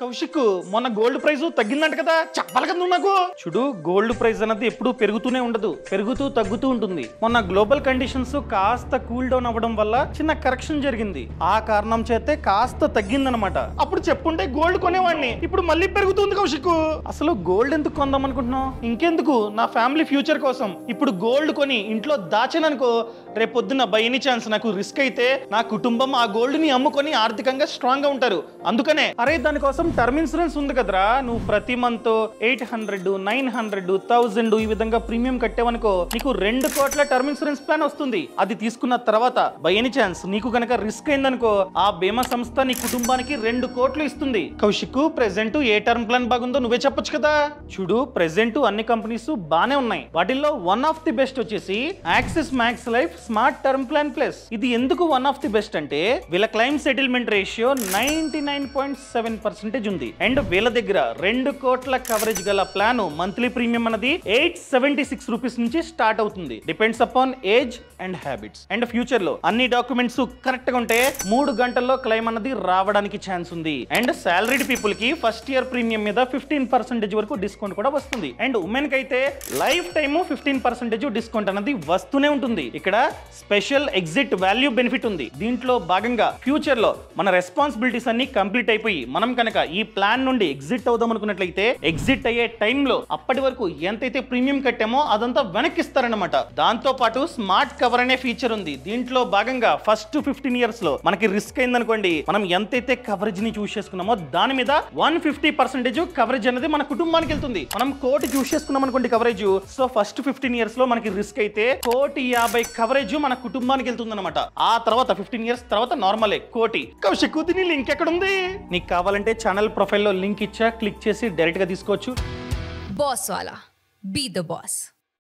కౌశిక్ మొన్న gold price తగ్గిందంట కదా, చెప్పాలి కదా నువ్వు నాకు. చూడు, గోల్డ్ ప్రైస్ అన్నది ఎప్పుడు పెరుగుతూనే ఉండదు, పెరుగుతూ తగ్గుతూ ఉంటుంది. మొన్న గ్లోబల్ కండిషన్స్ కాస్త కూల్ డౌన్ అవ్వడం వల్ల చిన్న కరెక్షన్ జరిగింది. ఆ కారణం చేతే కాస్త తగ్గిందనమాట. అప్పుడు చెప్పుంటే గోల్డ్ కొనేవాడిని, ఇప్పుడు మళ్ళీ పెరుగుతుంది కౌశిక్. అసలు గోల్డ్ ఎందుకు కొందాం అనుకుంటున్నావు? ఇంకెందుకు, నా ఫ్యామిలీ ఫ్యూచర్ కోసం. ఇప్పుడు గోల్డ్ కొని ఇంట్లో దాచాననుకో, రేపొద్దున బై ఎనీ ఛాన్స్ నాకు రిస్క్ అయితే నా కుటుంబం ఆ గోల్డ్ ని అమ్ముకొని ఆర్థికంగా స్ట్రాంగ్ గా ఉంటారు. అందుకనే అరే దానికోసం టర్మ్ ఇన్సూరెన్స్ ఉంది కదరా, నువ్వు ప్రతి మంత్ 800, 900, 1000 ఈ విధంగా ప్రీమియం కట్టేవనుకో, నీకు 2 కోట్ల టర్మ్ ఇన్సూరెన్స్ ప్లాన్ వస్తుంది. అది తీసుకున్న తర్వాత బై ఎనీ ఛాన్స్ నీకు కనుక రిస్క్ అయిందనుకో, ఆ బీమా సంస్థ నీ కుటుంబానికి 2 కోట్లు ఇస్తుంది. కౌశిక్, ప్రెసెంట్ ఏ టర్మ్ ప్లాన్ బాగుందో నువ్వే చెప్పొచ్చు కదా. చూడు, ప్రెసెంట్ అన్ని కంపెనీస్ బానే ఉన్నాయి. వాటిల్లో వన్ ఆఫ్ ది బెస్ట్ వచ్చేసి axis max life smart term plan plus. ఇది ఎందుకు వన్ ఆఫ్ ది బెస్ట్ అంటే వీళ్ళ క్లైమ్ సెటిల్మెంట్ రేషియో 99.7% ఉంది. అండ్ వీళ్ళ దగ్గర 2 కోట్ల కవరేజ్ గల ప్లాన్ మంత్లీ ప్రీమియం అన్నది 876 రూపీస్ నుంచి స్టార్ట్ అవుతుంది. Depends upon age and habits. And future లో అన్ని డాక్యుమెంట్స్ కరెక్ట్ గా ఉంటే 3 గంటల్లో క్లైమ్ అన్నది రావడానికి ఛాన్స్ ఉంది. అండ్ సాలరీడ్ పీపుల్ కి ఫస్ట్ ఇయర్ ప్రీమియం మీద 15% వరకు డిస్కౌంట్ కూడా వస్తుంది. అండ్ ఉమెన్ కి అయితే లైఫ్ టైమ్ 15% డిస్కౌంట్ అన్నది వస్తూనే ఉంటుంది. ఇక్కడ స్పెషల్ ఎగ్జిట్ వాల్యూ బెనిఫిట్ ఉంది. దీంట్లో భాగంగా ఫ్యూచర్ లో మన రెస్పాన్సిబిలిటీస్ అన్ని కంప్లీట్ అయిపోయి మనం కనుక ఈ ప్లాన్ నుండి ఎగ్జిట్ అవుదాం అనుకున్నట్లయితే, ఎగ్జిట్ అయ్యే టైంలో అప్పటి వరకు ఎంతైతే ప్రీమియం కట్టామో అదంతా వెనక్కిస్తారనమాట. దాంతో పాటు స్మార్ట్ కవర్ అనే ఫీచర్ ఉంది. దీంట్లో భాగంగా ఫస్ట్ 15 ఇయర్స్ లో మనకి రిస్క్ అయిందనుకోండి, మనం ఎంతైతే కవరేజ్ ని చూస్ చేసుకున్నామో దాని మీద 150% కవరేజ్ అనేది మన కుటుంబానికి వెళ్తుంది. మనం 1 కోటి చూస్ చేసుకున్నాం అనుకోండి కవరేజ్, సో ఫస్ట్ 15 ఇయర్స్ లో మనకి రిస్క్ అయితే 1,50,00,000 కవరేజ్ మన కుటుంబానికి వెళ్తుంది అనమాట. ఆ తర్వాత 15 ఇయర్స్ తర్వాత నార్మలే 1 కోటి. కౌశిక్, దీని లింక్ ఎక్కడ ఉంది? నీకు కావాలంటే ఛానల్ ప్రొఫైల్లో లింక్ ఇచ్చా, క్లిక్ చేసి డైరెక్ట్ గా తీసుకోవచ్చు. Boss wala. Be the boss.